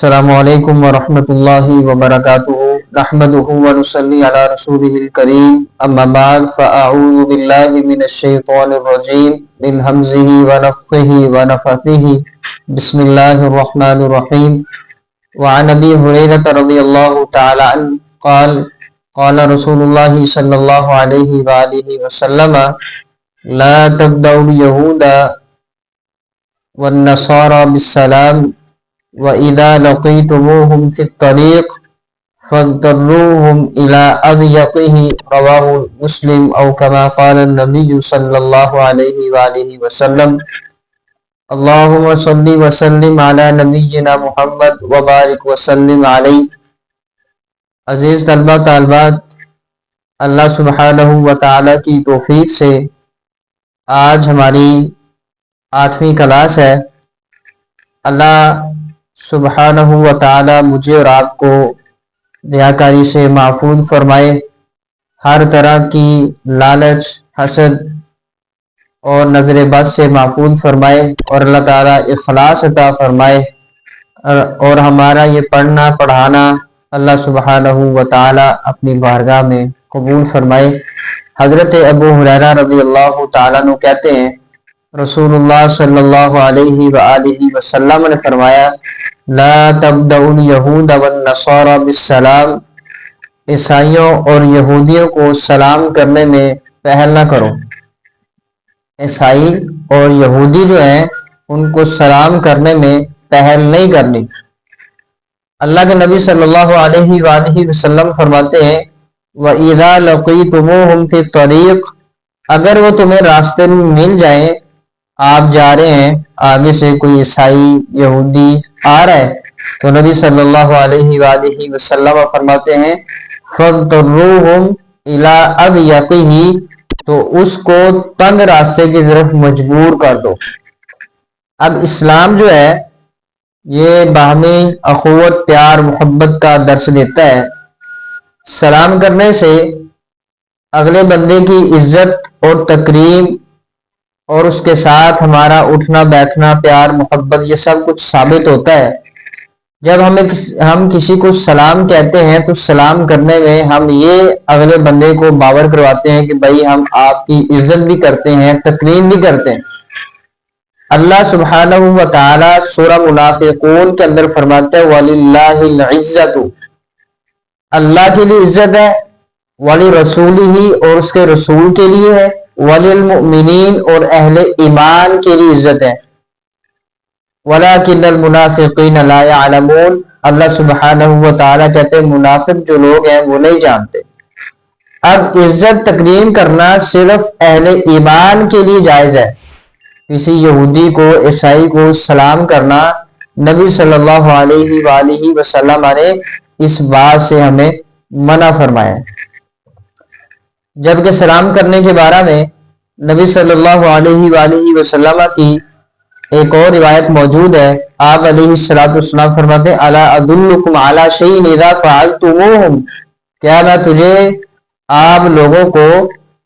السلام علیکم ورحمۃ اللہ وبرکاتہ نحمدہ ونصلی علی رسولہ الکریم اما بعد فاعوذ باللہ من الشیطان الرجیم من ہمزہ ونفخہ ونفثہ بسم اللہ الرحمن الرحیم وعن ابی ہریرہ رضی اللہ تعالی عنہ قال قال رسول اللہ صلی اللہ علیہ وآلہ وسلم لا تبدأوا اليہود والنصارى بالسلام وَإِذَا لَقِيتُمُوهُمْ فِي الطَّرِيقِ فَاضْطَرُّوهُمْ إِلَىٰ أَضْيَقِهِ رواه مسلم أو كما قال النبي صلى الله عليه وآله وسلم اللهم صل وسلم على نبينا محمد وبارك وسلم عليه۔ عزیز طلبہ طالبات، اللہ سبحانہ و تعالیٰ کی توفیق سے آج ہماری 8ویں کلاس ہے۔ اللہ سبحانہ و تعالی مجھے اور آپ کو ریاکاری سے محفوظ فرمائے، ہر طرح کی لالچ، حسد اور نظر بد سے محفوظ فرمائے، اور اللہ تعالیٰ اخلاص عطا فرمائے، اور ہمارا یہ پڑھنا پڑھانا اللہ سبحانہ و تعالی اپنی بارگاہ میں قبول فرمائے۔ حضرت ابو ہریرہ رضی اللہ تعالیٰ عنہ کہتے ہیں، رسول اللہ صلی اللہ علیہ وآلہ وسلم نے فرمایا، لا تبدأوا اليہود والنصارى بالسلام، عیسائیوں اور یہودیوں کو سلام کرنے میں پہل نہ کرو۔ عیسائی اور یہودی جو ہیں ان کو سلام کرنے میں پہل نہیں کرنی۔ اللہ کے نبی صلی اللہ علیہ وآلہ وسلم فرماتے ہیں، وَإِذَا لَقِيتُمُوهُمْ فِي الطَّرِيقِ، اگر وہ تمہیں راستے میں مل جائیں، آپ جا رہے ہیں، آگے سے کوئی عیسائی یہودی آ رہا ہے، تو نبی صلی اللہ علیہ وآلہ وسلم فرماتے ہیں فَاضْطَرُّوهُمْ إِلَىٰ أَضْيَقِهِ، تو اس کو تنگ راستے کی طرف مجبور کر دو۔ اب اسلام جو ہے یہ باہمی اخوت، پیار، محبت کا درس دیتا ہے۔ سلام کرنے سے اگلے بندے کی عزت اور تکریم اور اس کے ساتھ ہمارا اٹھنا بیٹھنا، پیار، محبت، یہ سب کچھ ثابت ہوتا ہے۔ جب ہم کسی کو سلام کہتے ہیں تو سلام کرنے میں ہم یہ اگلے بندے کو باور کرواتے ہیں کہ بھائی ہم آپ کی عزت بھی کرتے ہیں، تکریم بھی کرتے ہیں۔ اللہ سبحانہ و تعالی سورہ منافقون کے اندر فرماتا ہے وَلِلَّهِ الْعِزَّةُ، اللہ کے لیے عزت ہے، وَلِرَسُولِهِ، اور اس کے رسول کے لیے ہے، وَلِلْمُؤْمِنِينَ، اور اہل ایمان کے لیے عزت ہے، وَلَكِنَّ الْمُنَافِقِينَ لَا يَعْلَمُونَ، اللہ سبحانہ و تعالیٰ کہتے ہیں منافق جو لوگ ہیں وہ نہیں جانتے۔ اب عزت تکریم کرنا صرف اہل ایمان کے لیے جائز ہے۔ کسی یہودی کو، عیسائی کو سلام کرنا نبی صلی اللہ علیہ وآلہ وسلم نے اس بات سے ہمیں منع فرمایا۔ جبکہ سلام کرنے کے بارے میں نبی صلی اللہ علیہ وآلہ وسلم کی ایک اور روایت موجود ہے۔ آپ علیہ السلام فرماتے ہیں الا ادلکم علی شیء اذا فعلتموہ، کیا میں تجھے آپ لوگوں کو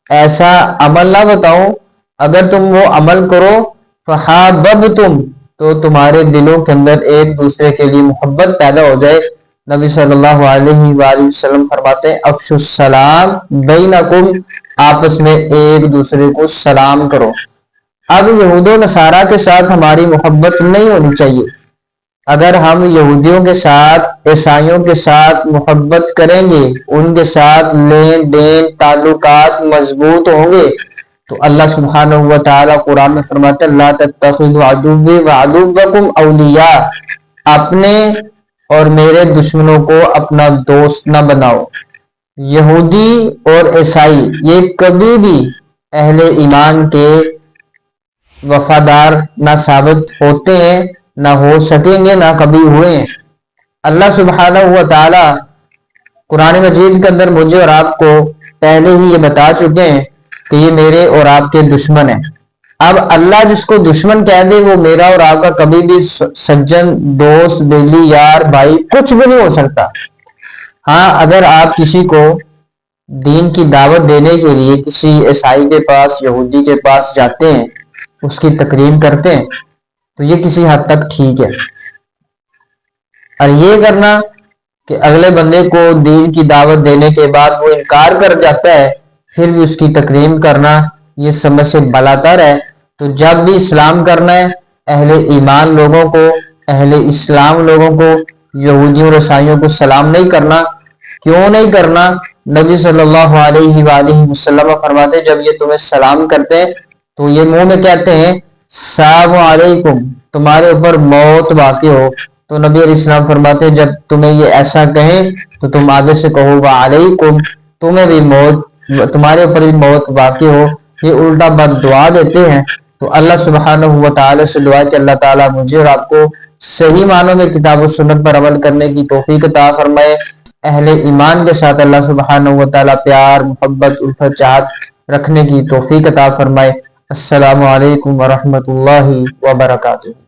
ایسا عمل نہ بتاؤں، اگر تم وہ عمل کرو فحاببتم، تو تمہارے دلوں کے اندر ایک دوسرے کے لیے محبت پیدا ہو جائے۔ نبی صلی اللہ علیہ وآلہ وسلم فرماتے ہیں افشوا السلام بینکم، آپس میں ایک دوسرے کو سلام کرو۔ اب یہود و نصارہ کے ساتھ ہماری محبت نہیں ہونی چاہیے۔ اگر ہم یہودیوں کے ساتھ، عیسائیوں کے ساتھ محبت کریں گے، ان کے ساتھ لین دین تعلقات مضبوط ہوں گے، تو اللہ سبحانہ و تعالیٰ قرآن میں فرماتا ہے لا تتخذوا عدوی وعدوکم اولیاء، اپنے اور میرے دشمنوں کو اپنا دوست نہ بناؤ۔ یہودی اور عیسائی یہ کبھی بھی اہل ایمان کے وفادار نہ ثابت ہوتے ہیں، نہ ہو سکیں گے، نہ کبھی ہوئے ہیں۔ اللہ سبحانہ و تعالی قرآن مجید کے اندر مجھے اور آپ کو پہلے ہی یہ بتا چکے ہیں کہ یہ میرے اور آپ کے دشمن ہیں۔ اب اللہ جس کو دشمن کہہ دے وہ میرا اور آپ کا کبھی بھی سجن، دوست، بیلی، یار، بھائی کچھ بھی نہیں ہو سکتا۔ ہاں، اگر آپ کسی کو دین کی دعوت دینے کے لیے کسی عیسائی کے پاس، یہودی کے پاس جاتے ہیں، اس کی تکریم کرتے ہیں، تو یہ کسی حد تک ٹھیک ہے۔ اور یہ کرنا کہ اگلے بندے کو دین کی دعوت دینے کے بعد وہ انکار کر جاتا ہے پھر بھی اس کی تکریم کرنا، یہ سمجھ سے بالاتر ہے۔ تو جب بھی اسلام کرنا ہے اہل ایمان لوگوں کو، اہل اسلام لوگوں کو، یہودیوں اور عیسائیوں کو سلام نہیں کرنا۔ کیوں نہیں کرنا؟ نبی صلی اللہ علیہ وآلہ وسلم فرماتے ہیں جب یہ تمہیں سلام کرتے ہیں تو یہ منہ میں کہتے ہیں السلام علیکم، تمہارے اوپر موت واقع ہو۔ تو نبی علیہ السلام فرماتے ہیں جب تمہیں یہ ایسا کہیں تو تم آگے سے کہو وعلیکم، تمہیں بھی موت، تمہارے اوپر بھی موت واقع ہو۔ یہ الٹا بد دعا دیتے ہیں۔ تو اللہ سبحانہ و تعالی سے دعا ہے کہ اللہ تعالیٰ مجھے اور آپ کو صحیح معنوں میں کتاب و سنت پر عمل کرنے کی توفیق عطا فرمائے۔ اہل ایمان کے ساتھ اللہ سبحانہ و تعالیٰ پیار، محبت، الفت، چاہت رکھنے کی توفیق عطا فرمائے۔ السلام علیکم ورحمۃ اللہ وبرکاتہ۔